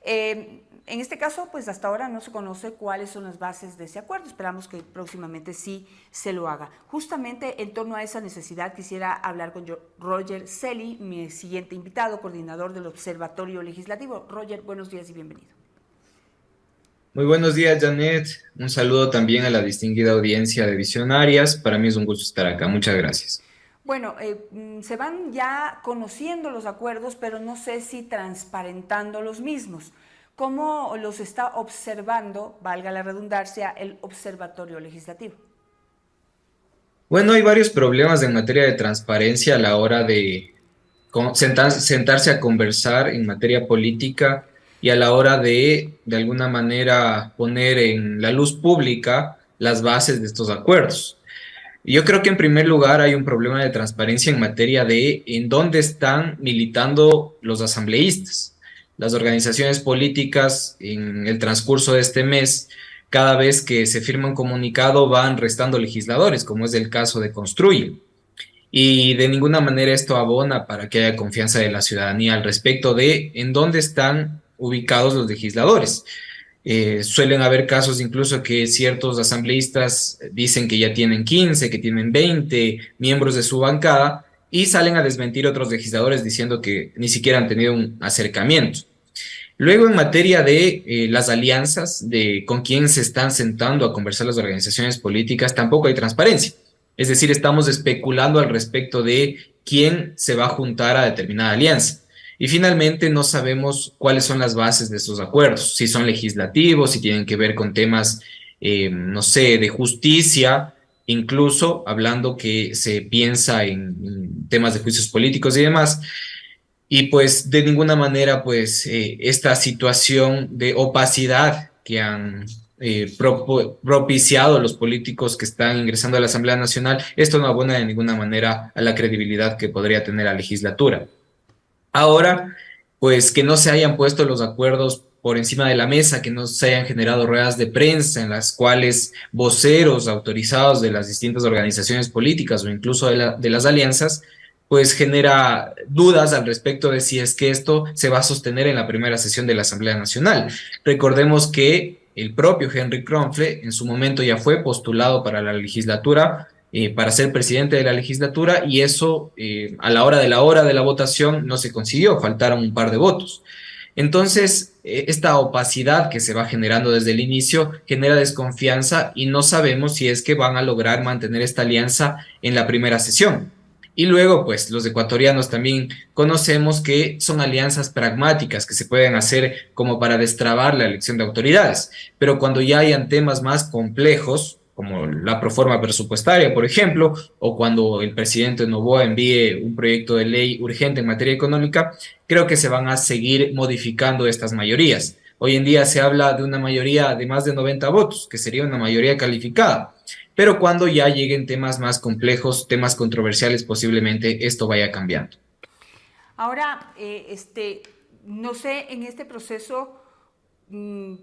En este caso, pues hasta ahora no se conoce cuáles son las bases de ese acuerdo. Esperamos que próximamente sí se lo haga. Justamente en torno a esa necesidad quisiera hablar con Roger Celi, mi siguiente invitado, coordinador del Observatorio Legislativo. Roger, buenos días y bienvenido. Muy buenos días, Janet. Un saludo también a la distinguida audiencia de Visionarias. Para mí es un gusto estar acá. Muchas gracias. Bueno, se van ya conociendo los acuerdos, pero no sé si transparentando los mismos. ¿Cómo los está observando, valga la redundancia, el Observatorio Legislativo? Bueno, hay varios problemas en materia de transparencia a la hora de sentarse a conversar en materia política y a la hora de alguna manera, poner en la luz pública las bases de estos acuerdos. Yo creo que en primer lugar hay un problema de transparencia en materia de en dónde están militando los asambleístas. Las organizaciones políticas en el transcurso de este mes, cada vez que se firma un comunicado, van restando legisladores, como es el caso de Construye. Y de ninguna manera esto abona para que haya confianza de la ciudadanía al respecto de en dónde están ubicados los legisladores. Suelen haber casos incluso que ciertos asambleístas dicen que ya tienen 15, que tienen 20 miembros de su bancada y salen a desmentir otros legisladores diciendo que ni siquiera han tenido un acercamiento. Luego, en materia de las alianzas, de con quién se están sentando a conversar las organizaciones políticas, tampoco hay transparencia. Es decir, estamos especulando al respecto de quién se va a juntar a determinada alianza. Y finalmente no sabemos cuáles son las bases de estos acuerdos, si son legislativos, si tienen que ver con temas, no sé, de justicia, incluso hablando que se piensa en temas de juicios políticos y demás. Y pues de ninguna manera, pues esta situación de opacidad que han propiciado los políticos que están ingresando a la Asamblea Nacional, esto no abona de ninguna manera a la credibilidad que podría tener la legislatura. Ahora, pues que no se hayan puesto los acuerdos por encima de la mesa, que no se hayan generado ruedas de prensa en las cuales voceros autorizados de las distintas organizaciones políticas o incluso de las alianzas, pues genera dudas al respecto de si es que esto se va a sostener en la primera sesión de la Asamblea Nacional. Recordemos que el propio Henry Kronfle en su momento ya fue postulado para la legislatura, para ser presidente de la legislatura, y eso a la hora de la votación no se consiguió, faltaron un par de votos. Entonces, esta opacidad que se va generando desde el inicio genera desconfianza y no sabemos si es que van a lograr mantener esta alianza en la primera sesión. Y luego, pues los ecuatorianos también conocemos que son alianzas pragmáticas que se pueden hacer como para destrabar la elección de autoridades, pero cuando ya hayan temas más complejos, como la proforma presupuestaria, por ejemplo, o cuando el presidente Noboa envíe un proyecto de ley urgente en materia económica, creo que se van a seguir modificando estas mayorías. Hoy en día se habla de una mayoría de más de 90 votos, que sería una mayoría calificada, pero cuando ya lleguen temas más complejos, temas controversiales, posiblemente esto vaya cambiando. Ahora, no sé en este proceso mmm,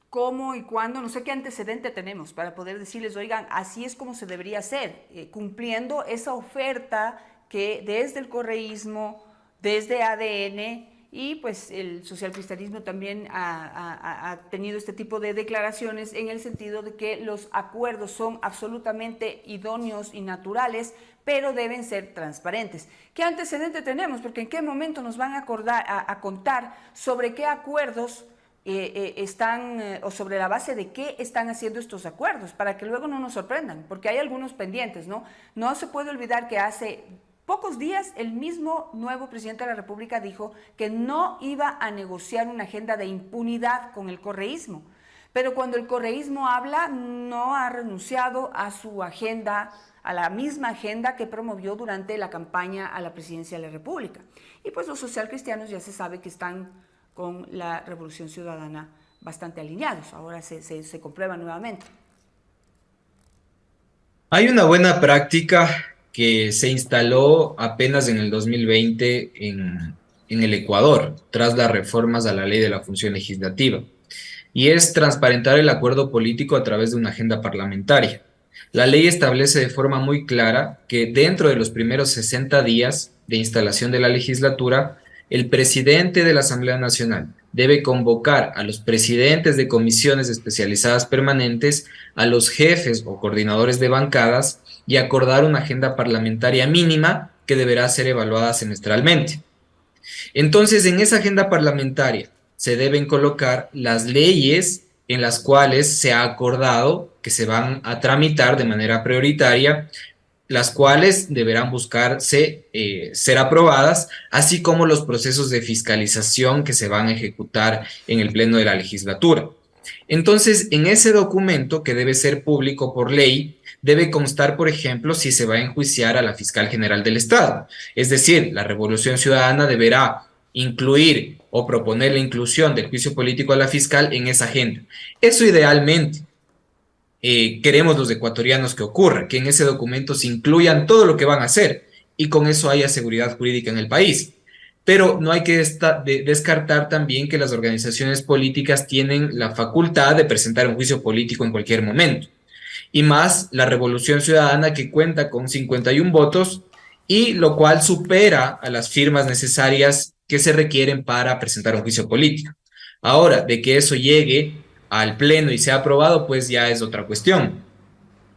cómo y cuándo, no sé qué antecedente tenemos para poder decirles, oigan, así es como se debería hacer, cumpliendo esa oferta que desde el correísmo, desde ADN y pues el socialcristianismo también ha tenido este tipo de declaraciones en el sentido de que los acuerdos son absolutamente idóneos y naturales, pero deben ser transparentes. ¿Qué antecedente tenemos? Porque en qué momento nos van a contar sobre qué acuerdos están o sobre la base de qué están haciendo estos acuerdos para que luego no nos sorprendan, porque hay algunos pendientes, ¿no? No se puede olvidar que hace pocos días el mismo nuevo presidente de la República dijo que no iba a negociar una agenda de impunidad con el correísmo, pero cuando el correísmo habla no ha renunciado a su agenda, a la misma agenda que promovió durante la campaña a la presidencia de la República. Y pues los socialcristianos ya se sabe que están con la Revolución Ciudadana bastante alineados, ahora se comprueba nuevamente. Hay una buena práctica que se instaló apenas en el 2020 en el Ecuador, tras las reformas a la ley de la función legislativa, y es transparentar el acuerdo político a través de una agenda parlamentaria. La ley establece de forma muy clara que dentro de los primeros 60 días de instalación de la legislatura, el presidente de la Asamblea Nacional debe convocar a los presidentes de comisiones especializadas permanentes, a los jefes o coordinadores de bancadas y acordar una agenda parlamentaria mínima que deberá ser evaluada semestralmente. Entonces, en esa agenda parlamentaria se deben colocar las leyes en las cuales se ha acordado que se van a tramitar de manera prioritaria, las cuales deberán buscarse ser aprobadas, así como los procesos de fiscalización que se van a ejecutar en el pleno de la legislatura. Entonces, en ese documento, que debe ser público por ley, debe constar, por ejemplo, si se va a enjuiciar a la fiscal general del Estado. Es decir, la Revolución Ciudadana deberá incluir o proponer la inclusión del juicio político a la fiscal en esa agenda. Eso idealmente queremos los ecuatorianos que ocurra, que en ese documento se incluyan todo lo que van a hacer y con eso haya seguridad jurídica en el país. Pero no hay que descartar también que las organizaciones políticas tienen la facultad de presentar un juicio político en cualquier momento. Y más la Revolución Ciudadana, que cuenta con 51 votos y lo cual supera a las firmas necesarias que se requieren para presentar un juicio político. Ahora, de que eso llegue al pleno y sea aprobado, pues ya es otra cuestión.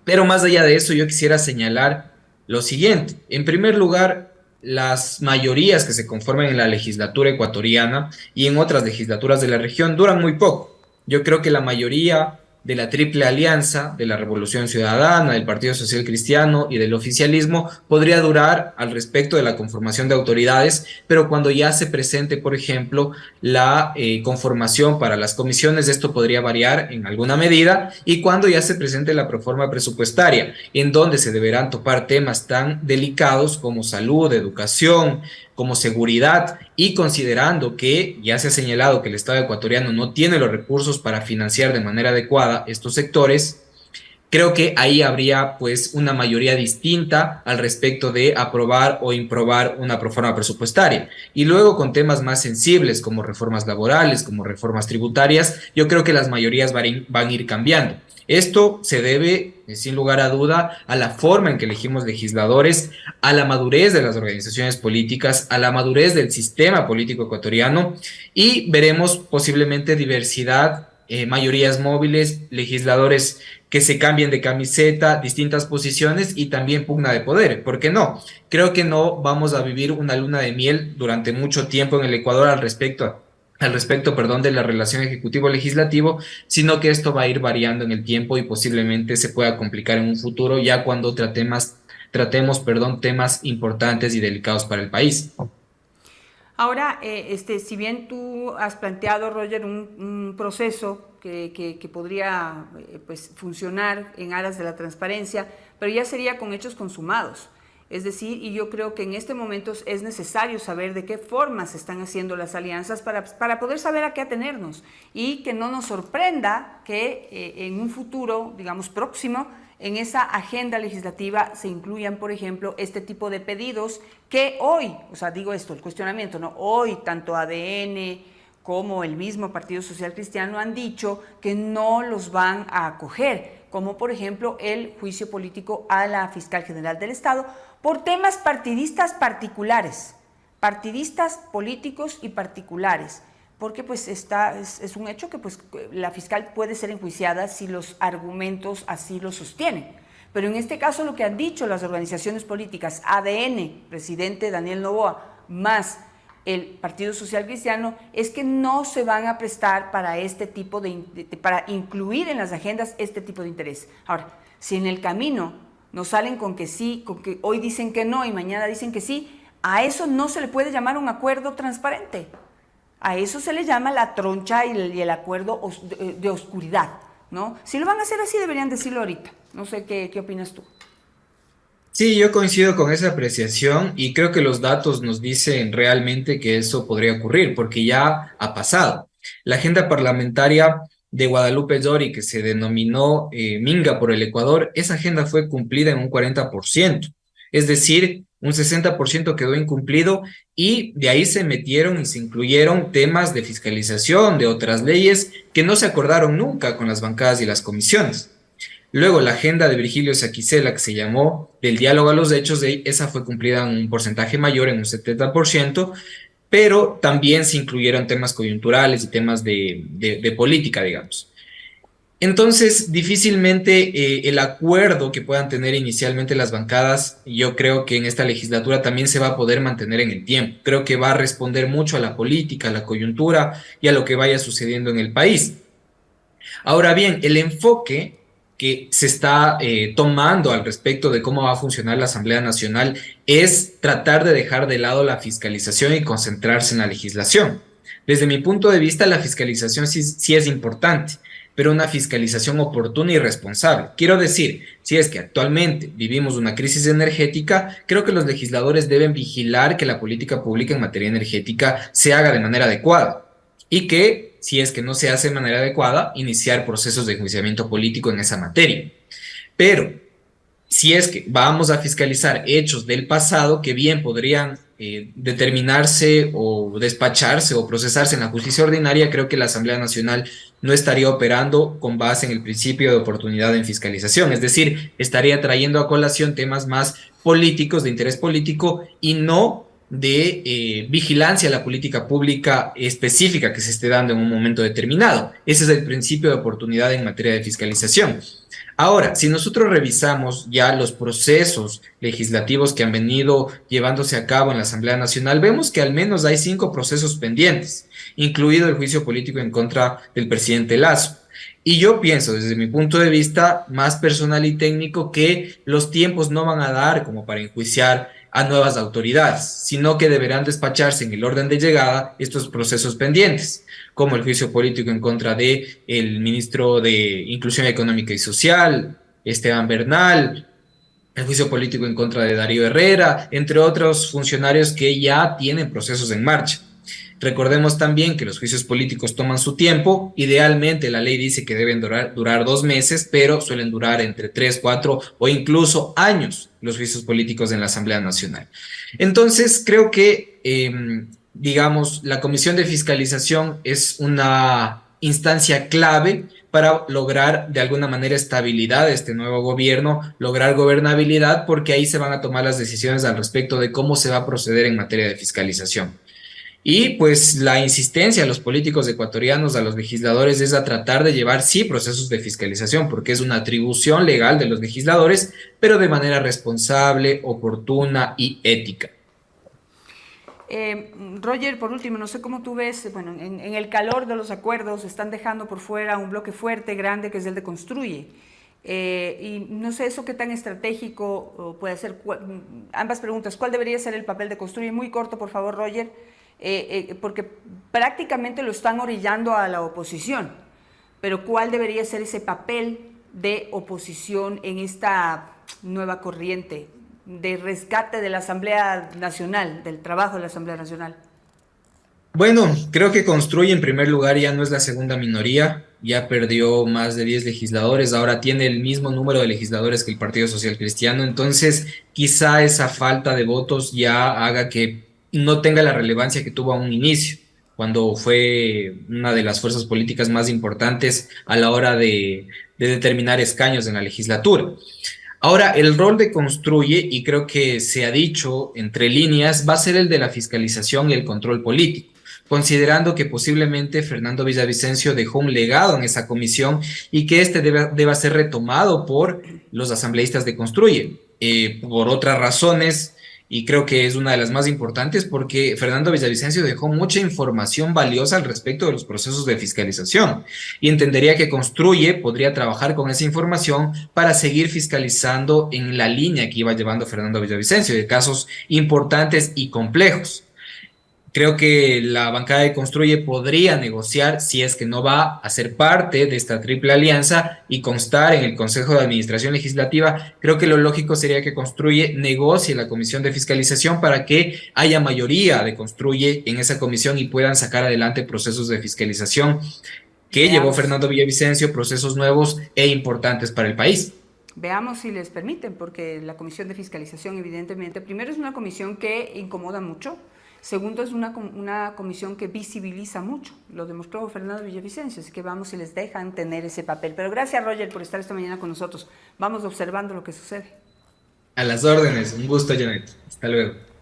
Pero más allá de eso, yo quisiera señalar lo siguiente. En primer lugar, las mayorías que se conforman en la legislatura ecuatoriana y en otras legislaturas de la región duran muy poco. Yo creo que la mayoría de la Triple Alianza, de la Revolución Ciudadana, del Partido Social Cristiano y del oficialismo podría durar al respecto de la conformación de autoridades, pero cuando ya se presente, por ejemplo, la conformación para las comisiones, esto podría variar en alguna medida, y cuando ya se presente la proforma presupuestaria, en donde se deberán topar temas tan delicados como salud, educación, como seguridad, y considerando que ya se ha señalado que el Estado ecuatoriano no tiene los recursos para financiar de manera adecuada estos sectores, creo que ahí habría pues una mayoría distinta al respecto de aprobar o improbar una proforma presupuestaria. Y luego con temas más sensibles como reformas laborales, como reformas tributarias, yo creo que las mayorías van a ir cambiando. Esto se debe, sin lugar a duda, a la forma en que elegimos legisladores, a la madurez de las organizaciones políticas, a la madurez del sistema político ecuatoriano, y veremos posiblemente diversidad, mayorías móviles, legisladores que se cambien de camiseta, distintas posiciones y también pugna de poder. ¿Por qué no? Creo que no vamos a vivir una luna de miel durante mucho tiempo en el Ecuador al respecto, perdón, de la relación ejecutivo-legislativo, sino que esto va a ir variando en el tiempo y posiblemente se pueda complicar en un futuro ya cuando tratemos, perdón, temas importantes y delicados para el país. Ahora, si bien tú has planteado, Roger, un proceso que podría pues, funcionar en aras de la transparencia, pero ya sería con hechos consumados. Es decir, y yo creo que en este momento es necesario saber de qué forma se están haciendo las alianzas para poder saber a qué atenernos y que no nos sorprenda que en un futuro, digamos, próximo, en esa agenda legislativa se incluyan, por ejemplo, este tipo de pedidos que hoy, o sea, digo esto, el cuestionamiento, ¿no? Hoy tanto ADN como el mismo Partido Social Cristiano han dicho que no los van a acoger, como por ejemplo el juicio político a la fiscal general del Estado por temas partidistas particulares, partidistas políticos y particulares, porque pues es un hecho que pues la fiscal puede ser enjuiciada si los argumentos así lo sostienen. Pero en este caso lo que han dicho las organizaciones políticas, ADN, presidente Daniel Noboa, más el Partido Social Cristiano, es que no se van a prestar para este tipo para incluir en las agendas este tipo de interés. Ahora, si en el camino nos salen con que sí, con que hoy dicen que no y mañana dicen que sí, a eso no se le puede llamar un acuerdo transparente. A eso se le llama la troncha y el acuerdo de oscuridad, ¿no? Si lo van a hacer así, deberían decirlo ahorita. No sé qué opinas tú. Sí, yo coincido con esa apreciación y creo que los datos nos dicen realmente que eso podría ocurrir, porque ya ha pasado. La agenda parlamentaria de Guadalupe Llori, que se denominó Minga por el Ecuador, esa agenda fue cumplida en un 40%, es decir, un 60% quedó incumplido y de ahí se metieron y se incluyeron temas de fiscalización de otras leyes que no se acordaron nunca con las bancadas y las comisiones. Luego, la agenda de Virgilio Saquicela, que se llamó Del diálogo a los hechos, esa fue cumplida en un porcentaje mayor, en un 70%, pero también se incluyeron temas coyunturales y temas de política, digamos. Entonces, difícilmente el acuerdo que puedan tener inicialmente las bancadas, yo creo que en esta legislatura también se va a poder mantener en el tiempo. Creo que va a responder mucho a la política, a la coyuntura y a lo que vaya sucediendo en el país. Ahora bien, el enfoque que se está tomando al respecto de cómo va a funcionar la Asamblea Nacional es tratar de dejar de lado la fiscalización y concentrarse en la legislación. Desde mi punto de vista, la fiscalización sí es importante, pero una fiscalización oportuna y responsable. Quiero decir, si es que actualmente vivimos una crisis energética, creo que los legisladores deben vigilar que la política pública en materia energética se haga de manera adecuada y que, si es que no se hace de manera adecuada, iniciar procesos de enjuiciamiento político en esa materia. Pero si es que vamos a fiscalizar hechos del pasado que bien podrían determinarse o despacharse o procesarse en la justicia ordinaria, creo que la Asamblea Nacional no estaría operando con base en el principio de oportunidad en fiscalización, es decir, estaría trayendo a colación temas más políticos, de interés político y no de vigilancia a la política pública específica que se esté dando en un momento determinado. Ese es el principio de oportunidad en materia de fiscalización. Ahora, si nosotros revisamos ya los procesos legislativos que han venido llevándose a cabo en la Asamblea Nacional, vemos que al menos hay 5 procesos pendientes, incluido el juicio político en contra del presidente Lazo. Y yo pienso, desde mi punto de vista más personal y técnico, que los tiempos no van a dar como para enjuiciar a nuevas autoridades, sino que deberán despacharse en el orden de llegada estos procesos pendientes, como el juicio político en contra de el ministro de Inclusión Económica y Social, Esteban Bernal, el juicio político en contra de Darío Herrera, entre otros funcionarios que ya tienen procesos en marcha. Recordemos también que los juicios políticos toman su tiempo. Idealmente la ley dice que deben durar 2 meses, pero suelen durar entre 3, 4 o incluso años los juicios políticos en la Asamblea Nacional. Entonces, creo que, digamos, la Comisión de Fiscalización es una instancia clave para lograr de alguna manera estabilidad de este nuevo gobierno, lograr gobernabilidad, porque ahí se van a tomar las decisiones al respecto de cómo se va a proceder en materia de fiscalización. Y pues la insistencia a los políticos ecuatorianos, a los legisladores, es a tratar de llevar, sí, procesos de fiscalización, porque es una atribución legal de los legisladores, pero de manera responsable, oportuna y ética. Roger, por último, no sé cómo tú ves, bueno, en el calor de los acuerdos están dejando por fuera un bloque fuerte, grande, que es el de Construye. Y no sé eso qué tan estratégico puede ser. Ambas preguntas, ¿cuál debería ser el papel de Construye? Muy corto, por favor, Roger. Porque prácticamente lo están orillando a la oposición, pero ¿cuál debería ser ese papel de oposición en esta nueva corriente de rescate de la Asamblea Nacional, del trabajo de la Asamblea Nacional? Bueno, creo que Construye en primer lugar ya no es la segunda minoría, ya perdió más de 10 legisladores, ahora tiene el mismo número de legisladores que el Partido Social Cristiano, entonces quizá esa falta de votos ya haga que no tenga la relevancia que tuvo a un inicio, cuando fue una de las fuerzas políticas más importantes a la hora de determinar escaños en la legislatura. Ahora, el rol de Construye, y creo que se ha dicho entre líneas, va a ser el de la fiscalización y el control político, considerando que posiblemente Fernando Villavicencio dejó un legado en esa comisión y que este deba ser retomado por los asambleístas de Construye. Por otras razones, y creo que es una de las más importantes, porque Fernando Villavicencio dejó mucha información valiosa al respecto de los procesos de fiscalización y entendería que Construye podría trabajar con esa información para seguir fiscalizando en la línea que iba llevando Fernando Villavicencio de casos importantes y complejos. Creo que la bancada de Construye podría negociar si es que no va a ser parte de esta triple alianza y constar en el Consejo de Administración Legislativa. Creo que lo lógico sería que Construye negocie la comisión de fiscalización para que haya mayoría de Construye en esa comisión y puedan sacar adelante procesos de fiscalización que llevó Veamos. Fernando Villavicencio, procesos nuevos e importantes para el país. Veamos si les permiten, porque la comisión de fiscalización, evidentemente, primero es una comisión que incomoda mucho, segundo es una comisión que visibiliza mucho, lo demostró Fernando Villavicencio, así que vamos si les dejan tener ese papel. Pero gracias, Roger, por estar esta mañana con nosotros. Vamos observando lo que sucede. A las órdenes, un gusto, Janet. Hasta luego.